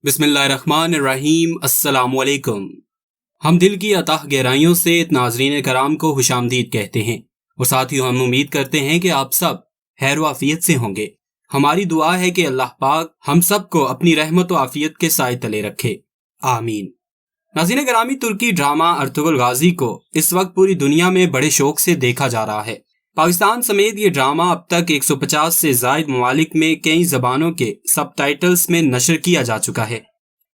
बिस्मिल्लाहिर्रहमानिर्रहीम। अस्सलाम वालेकुम। हम दिल की अताह गहराइयों से नाज़रीन कराम को खुशामदीद कहते हैं और साथ ही हम उम्मीद करते हैं कि आप सब खैर व आफियत से होंगे। हमारी दुआ है कि अल्लाह पाक हम सब को अपनी रहमत व आफियत के साए तले रखे, आमीन। नाज़रीन करामी, तुर्की ड्रामा अर्तुगरुल गाज़ी को इस वक्त पूरी दुनिया में बड़े शौक से देखा जा रहा है। पाकिस्तान समेत ये ड्रामा अब तक 150 से ज़ायद ममालिक में कई ज़बानों के सबटाइटल्स में नशर किया जा चुका है।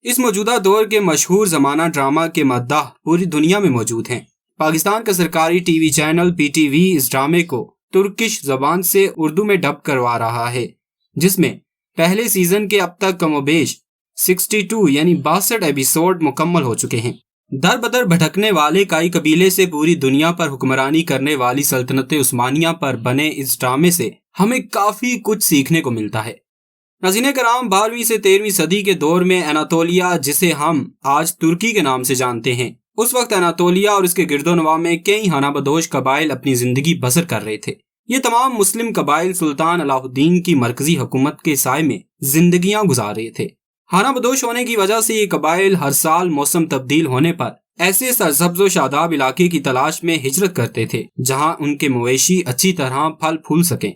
इस मौजूदा दौर के मशहूर ज़माना ड्रामा के मद्दाह पूरी दुनिया में मौजूद हैं। पाकिस्तान का सरकारी टीवी चैनल PTV इस ड्रामे को तुर्किश ज़बान से उर्दू में डब करवा रहा है, जिसमें पहले सीज़न के अब तक कमोबेश 62 यानी 62 एपिसोड मुकम्मल हो चुके हैं। दर बदर भटकने वाले काई कबीले से पूरी दुनिया पर हुक्मरानी करने वाली सल्तनत उस्मानिया पर बने इस ड्रामे से हमें काफ़ी कुछ सीखने को मिलता है। नाज़रीन कराम, 12वीं से 13वीं सदी के दौर में एनातोलिया, जिसे हम आज तुर्की के नाम से जानते हैं, उस वक्त एनातोलिया और इसके गिरदोनवा में कई हानाबदोश कबाइल अपनी जिंदगी बसर कर रहे थे। ये तमाम मुस्लिम कबाइल सुल्तान अलाउद्दीन की मरकजी हुकूमत के साए में जिंदगियां गुजार रहे थे। हानाबदोश होने की वजह से ये कबाइल हर साल मौसम तब्दील होने पर ऐसे सरसब्ज़ व शादाब इलाके की तलाश में हिजरत करते थे जहां उनके मवेशी अच्छी तरह फल फूल सकें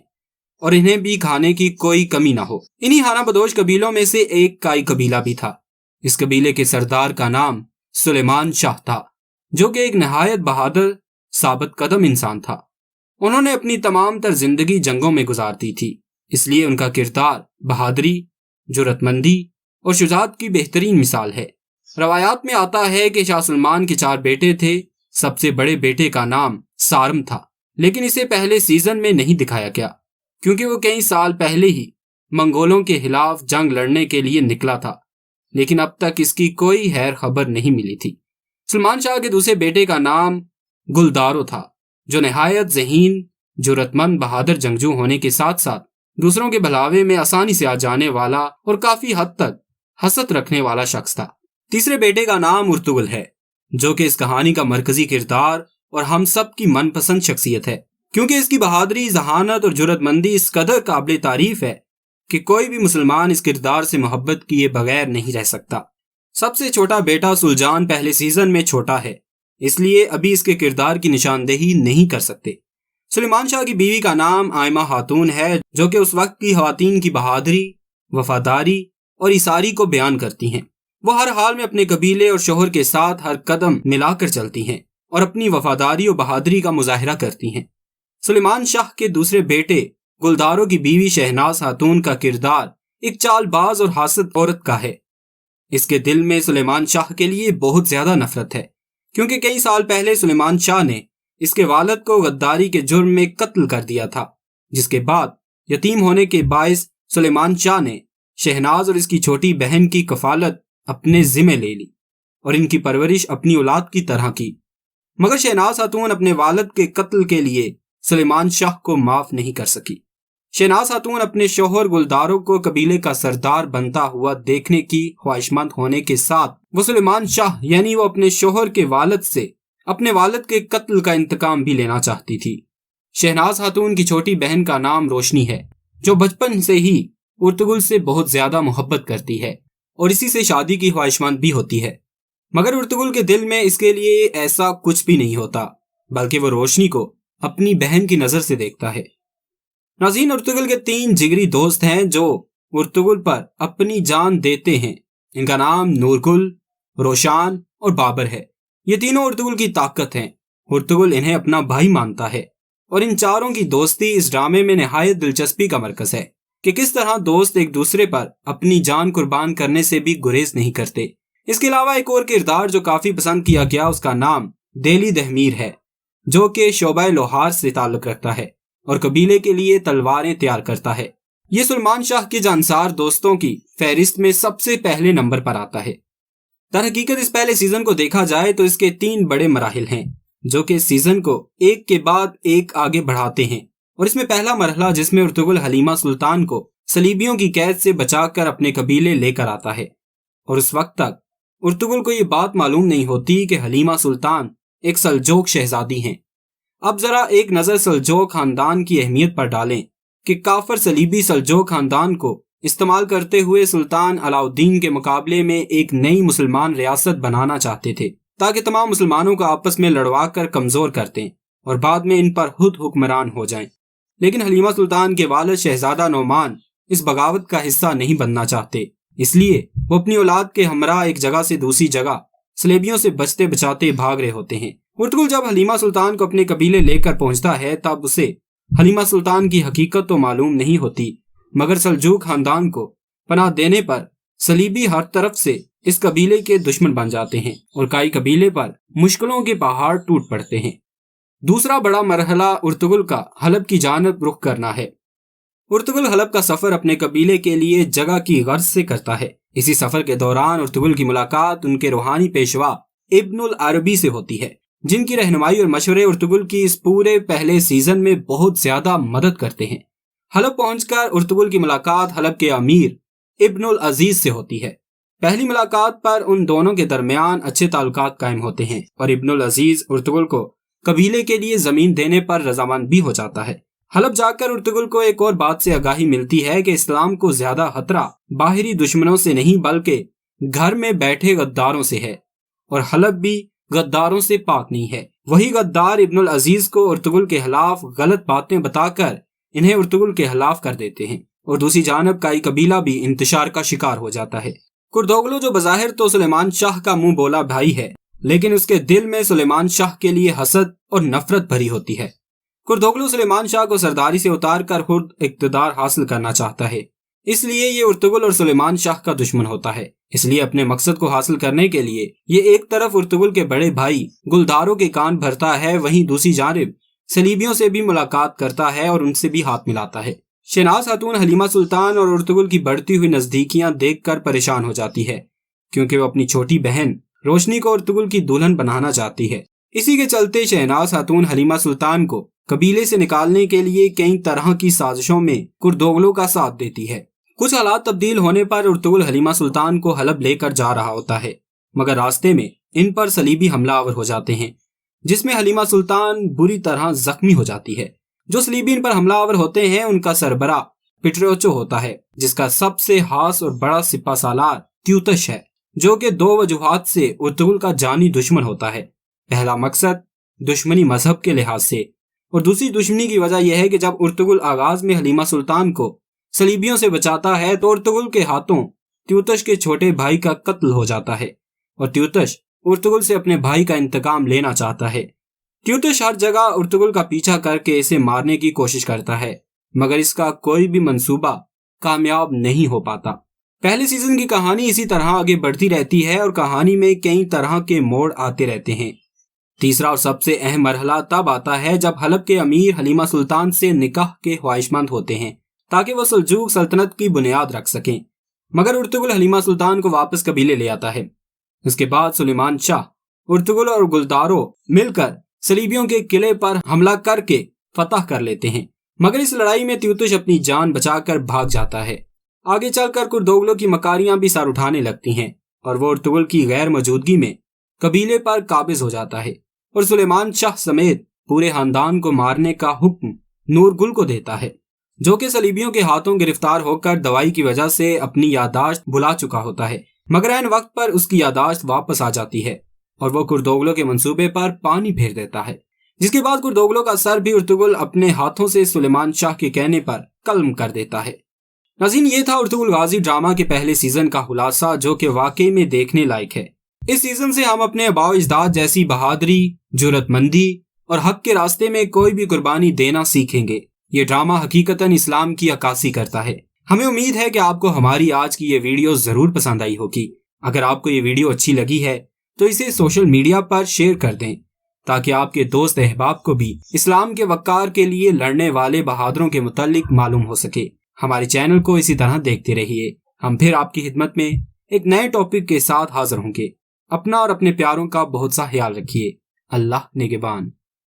और इन्हें भी खाने की कोई कमी ना हो। इन्हीं हानाबदोश कबीलों में से एक काई कबीला भी था। इस कबीले के सरदार का नाम सुलेमान शाह था, जो कि एक नहायत बहादुर साबित कदम इंसान था। उन्होंने अपनी तमाम तर जिंदगी जंगों में गुजार दी थी, इसलिए उनका किरदार बहादुरी, जुर्रतमंदी और शुजाअत की बेहतरीन मिसाल है। रवायात में आता है कि शाह सलमान के 4 बेटे थे। सबसे बड़े बेटे का नाम सारम था, लेकिन इसे पहले सीजन में नहीं दिखाया गया क्योंकि वो कई साल पहले ही मंगोलों के खिलाफ जंग लड़ने के लिए निकला था, लेकिन अब तक इसकी कोई खैर खबर नहीं मिली थी। सलमान शाह के दूसरे बेटे का नाम गुलदारो था, जो नहायत ज़हीन, जुर्रतमंद, बहादुर जंगजू होने के साथ साथ दूसरों के भलावे में आसानी से आ जाने वाला और काफी हद तक हसद रखने वाला शख्स था। तीसरे बेटे का नाम उर्तुगुल है, जो कि इस कहानी का मरकजी किरदार और हम सब की मनपसंद शख्सियत है, क्योंकि इसकी बहादुरी, जहानत और जुर्रतमंदी इस कदर काबिल तारीफ है कि कोई भी मुसलमान इस किरदार से मोहब्बत किए बगैर नहीं रह सकता। सबसे छोटा बेटा सुलजान पहले सीजन में छोटा है, इसलिए अभी इसके किरदार की निशानदेही नहीं कर सकते। सुलेमान शाह की बीवी का नाम आयमा खातून है, जो कि उस वक्त की खवातीन की बहादुरी, वफादारी और इसारी को बयान करती हैं। वो हर हाल में अपने कबीले और शोहर के साथ हर कदम मिलाकर चलती हैं और अपनी वफादारी और बहादुरी का मुजाहिरा करती हैं। सुलेमान शाह के दूसरे बेटे गुलदारो की बीवी शहनाज खातून का किरदार एक चालबाज और हासद औरत का है। इसके दिल में सुलेमान शाह के लिए बहुत ज्यादा नफरत है, क्योंकि कई साल पहले सुलेमान शाह ने इसके वालिद को गद्दारी के जुर्म में कत्ल कर दिया था, जिसके बाद यतीम होने के बायस सुलेमान शाह ने शहनाज और इसकी छोटी बहन की कफालत अपने जिम्मे ले ली और इनकी परवरिश अपनी औलाद की तरह की। मगर शहनाज खातून अपने वालिद के कत्ल के लिए सुलेमान शाह को माफ नहीं कर सकी। शहनाज खातून अपने शोहर गुलदारो को कबीले का सरदार बनता हुआ देखने की ख्वाहिशमंद होने के साथ वो सुलेमान शाह यानी वो अपने शोहर के वालिद से अपने वालिद के कत्ल का इंतकाम भी लेना चाहती थी। शहनाज खातून की छोटी बहन का नाम रोशनी है, जो बचपन से ही उर्तुगुल से बहुत ज्यादा मोहब्बत करती है और इसी से शादी की ख्वाहिशमंद भी होती है। मगर उर्तुगुल के दिल में इसके लिए ऐसा कुछ भी नहीं होता, बल्कि वो रोशनी को अपनी बहन की नजर से देखता है। नाज़रीन, उर्तुगुल के 3 जिगरी दोस्त हैं जो उर्तुगुल पर अपनी जान देते हैं। इनका नाम नूरगुल, रोशान और बाबर है। ये तीनों उर्तुगुल की ताकत हैं। उर्तुगुल इन्हें अपना भाई मानता है और इन चारों की दोस्ती इस ड्रामे में नहायत दिलचस्पी का मरकज है कि किस तरह दोस्त एक दूसरे पर अपनी जान कुर्बान करने से भी गुरेज नहीं करते। इसके अलावा एक और किरदार जो काफी पसंद किया गया, उसका नाम देली दहमीर है, जो कि शोबा लोहार से ताल्लुक रखता है और कबीले के लिए तलवारें तैयार करता है। ये सुलेमान शाह के जानसार दोस्तों की फहरिस्त में सबसे पहले नंबर पर आता है। दर हकीकत इस पहले सीजन को देखा जाए तो इसके 3 बड़े मराहिल हैं, जो कि सीजन को एक के बाद एक आगे बढ़ाते हैं। और इसमें पहला मरहला जिसमें उर्तुगुल हलीमा सुल्तान को सलीबियों की कैद से बचाकर अपने कबीले लेकर आता है, और उस वक्त तक उर्तुगुल को ये बात मालूम नहीं होती कि हलीमा सुल्तान एक सल्जोक शहजादी हैं। अब जरा एक नजर सल्जोक खानदान की अहमियत पर डालें कि काफर सलीबी सल्जोक खानदान को استعمال کرتے ہوئے سلطان علاؤالدین کے مقابلے میں ایک نئی مسلمان ریاست بنانا چاہتے تھے تاکہ تمام مسلمانوں کو آپس میں لڑوا کر کمزور کر دیں اور بعد میں ان پر خود حکمران ہو جائیں۔ لیکن حلیمہ سلطان کے والد شہزادہ نعمان اس بغاوت کا حصہ نہیں بننا چاہتے، اس لیے وہ اپنی اولاد کے ہمراہ ایک جگہ سے دوسری جگہ صلیبیوں سے بچتے بچاتے بھاگ رہے ہوتے ہیں۔ ارطغرل جب حلیمہ سلطان کو اپنے قبیلے لے کر پہنچتا ہے تب اسے حلیمہ سلطان کی حقیقت تو معلوم نہیں ہوتی، مگر سلجوق خاندان کو پناہ دینے پر صلیبی ہر طرف سے اس قبیلے کے دشمن بن جاتے ہیں اور کئی قبیلے پر مشکلوں کے پہاڑ ٹوٹ پڑتے ہیں۔ دوسرا بڑا مرحلہ ارطغرل کا حلب کی جانب رخ کرنا ہے۔ ارطغرل حلب کا سفر اپنے قبیلے کے لیے جگہ کی غرض سے کرتا ہے۔ اسی سفر کے دوران ارطغرل کی ملاقات ان کے روحانی پیشوا ابن العربی سے ہوتی ہے، جن کی رہنمائی اور مشورے ارطغرل کی اس پورے پہلے سیزن میں بہت زیادہ مدد کرتے ہیں۔ حلب پہنچ کر ارطغرل کی ملاقات حلب کے امیر ابن العزیز سے ہوتی ہے۔ پہلی ملاقات پر ان دونوں کے درمیان اچھے تعلقات قائم ہوتے ہیں اور ابن العزیز ارطغرل کو قبیلے کے لیے زمین دینے پر رضامند بھی ہو جاتا ہے۔ حلب جا کر ارطغرل کو ایک اور بات سے آگاہی ملتی ہے کہ اسلام کو زیادہ خطرہ باہری دشمنوں سے نہیں بلکہ گھر میں بیٹھے غداروں سے ہے، اور حلب بھی غداروں سے پاک نہیں ہے۔ وہی غدار ابن العزیز کو ارطغرل کے خلاف غلط باتیں بتا کر انہیں ارطغرل کے خلاف کر دیتے ہیں، اور دوسری جانب کائی قبیلہ بھی انتشار کا شکار ہو جاتا ہے۔ کردوغلو جو بظاہر تو سلیمان شاہ کا منہ بولا بھائی ہے، لیکن اس کے دل میں سلیمان شاہ کے لیے حسد اور نفرت بھری ہوتی ہے۔ کردوغلو سلیمان شاہ کو سرداری سے اتار کر خود اقتدار حاصل کرنا چاہتا ہے، اس لیے یہ ارطغرل اور سلیمان شاہ کا دشمن ہوتا ہے۔ اس لیے اپنے مقصد کو حاصل کرنے کے لیے یہ ایک طرف ارطغرل کے بڑے بھائی گلداروں کے کان بھرتا ہے، وہیں دوسری جانب صلیبیوں سے بھی ملاقات کرتا ہے اور ان سے بھی ہاتھ ملاتا ہے۔ شہناز خاتون حلیمہ سلطان اور ارطغرل کی بڑھتی ہوئی نزدیکیاں دیکھ کر پریشان ہو جاتی ہے، کیونکہ وہ اپنی چھوٹی بہن روشنی کو ارطغرل کی دلہن بنانا چاہتی ہے۔ اسی کے چلتے شہناز خاتون حلیمہ سلطان کو قبیلے سے نکالنے کے لیے کئی طرح کی سازشوں میں کردوغلو کا ساتھ دیتی ہے۔ کچھ حالات تبدیل ہونے پر ارطغرل حلیمہ سلطان کو حلب لے کر جا رہا ہوتا ہے، مگر راستے میں ان پر صلیبی حملہ آور ہو جاتے ہیں، جس میں حلیمہ سلطان بری طرح زخمی ہو جاتی ہے۔ جو صلیبی ان پر حملہ آور ہوتے ہیں ان کا سربراہ پٹروچو ہوتا ہے، جس کا سب سے خاص اور بڑا سپہ سالار تیوتش ہے، جو کہ دو وجوہات سے ارطغرل کا جانی دشمن ہوتا ہے۔ پہلا مقصد دشمنی مذہب کے لحاظ سے، اور دوسری دشمنی کی وجہ یہ ہے کہ جب ارطغرل آغاز میں حلیمہ سلطان کو صلیبیوں سے بچاتا ہے تو ارطغرل کے ہاتھوں تیوتش کے چھوٹے بھائی کا قتل ہو جاتا ہے، اور تیوتش ارطغرل سے اپنے بھائی کا انتقام لینا چاہتا ہے۔ تیوتش ہر جگہ ارطغرل کا پیچھا کر کے اسے مارنے کی کوشش کرتا ہے، مگر اس کا کوئی بھی منصوبہ کامیاب نہیں ہو پاتا۔ پہلے سیزن کی کہانی اسی طرح آگے بڑھتی رہتی ہے اور کہانی میں کئی طرح کے موڑ آتے رہتے ہیں۔ تیسرا اور سب سے اہم مرحلہ تب آتا ہے جب حلب کے امیر حلیمہ سلطان سے نکاح کے خواہشمند ہوتے ہیں تاکہ وہ سلجوق سلطنت کی بنیاد رکھ سکیں، مگر ارطغرل حلیمہ سلطان کو واپس قبیلے لے آتا ہے۔ اس کے بعد سلیمان شاہ ارطغرل اور گلدارو مل کر صلیبیوں کے قلعے پر حملہ کر کے فتح کر لیتے ہیں، مگر اس لڑائی میں تیوتش اپنی جان بچا کر بھاگ جاتا ہے۔ آگے چل کر کردوغلو کی مکاریاں بھی سر اٹھانے لگتی ہیں اور وہ ارطغرل کی غیر موجودگی میں قبیلے پر قابض ہو جاتا ہے اور سلیمان شاہ سمیت پورے خاندان کو مارنے کا حکم نورگل کو دیتا ہے، جو کہ صلیبیوں کے ہاتھوں گرفتار ہو کر دوائی کی وجہ سے اپنی یادداشت بھلا چکا ہوتا ہے، مگر عین وقت پر اس کی یادداشت واپس آ جاتی ہے اور وہ کردوغلو کے منصوبے پر پانی پھیر دیتا ہے، جس کے بعد کردوغلو کا سر بھی ارطغرل اپنے ہاتھوں سے سلیمان شاہ کے کہنے پر قلم کر دیتا ہے۔ ناظرین، یہ تھا ارطغرل غازی ڈرامہ کے پہلے سیزن کا خلاصہ، جو کہ واقعی میں دیکھنے لائق ہے۔ اس سیزن سے ہم اپنے آباء و اجداد جیسی بہادری، جرأت مندی اور حق کے راستے میں کوئی بھی قربانی دینا سیکھیں گے۔ یہ ڈرامہ حقیقتاً اسلام کی عکاسی کرتا ہے۔ ہمیں امید ہے کہ آپ کو ہماری آج کی یہ ویڈیو ضرور پسند آئی ہوگی۔ اگر آپ کو یہ ویڈیو اچھی لگی ہے تو اسے سوشل میڈیا پر شیئر کر دیں تاکہ آپ کے دوست احباب کو بھی اسلام کے وقار کے لیے لڑنے والے بہادروں کے متعلق معلوم ہو سکے۔ ہمارے چینل کو اسی طرح دیکھتے رہیے۔ ہم پھر آپ کی خدمت میں ایک نئے ٹاپک کے ساتھ حاضر ہوں گے۔ اپنا اور اپنے پیاروں کا بہت سا خیال رکھیے۔ اللہ نگہبان۔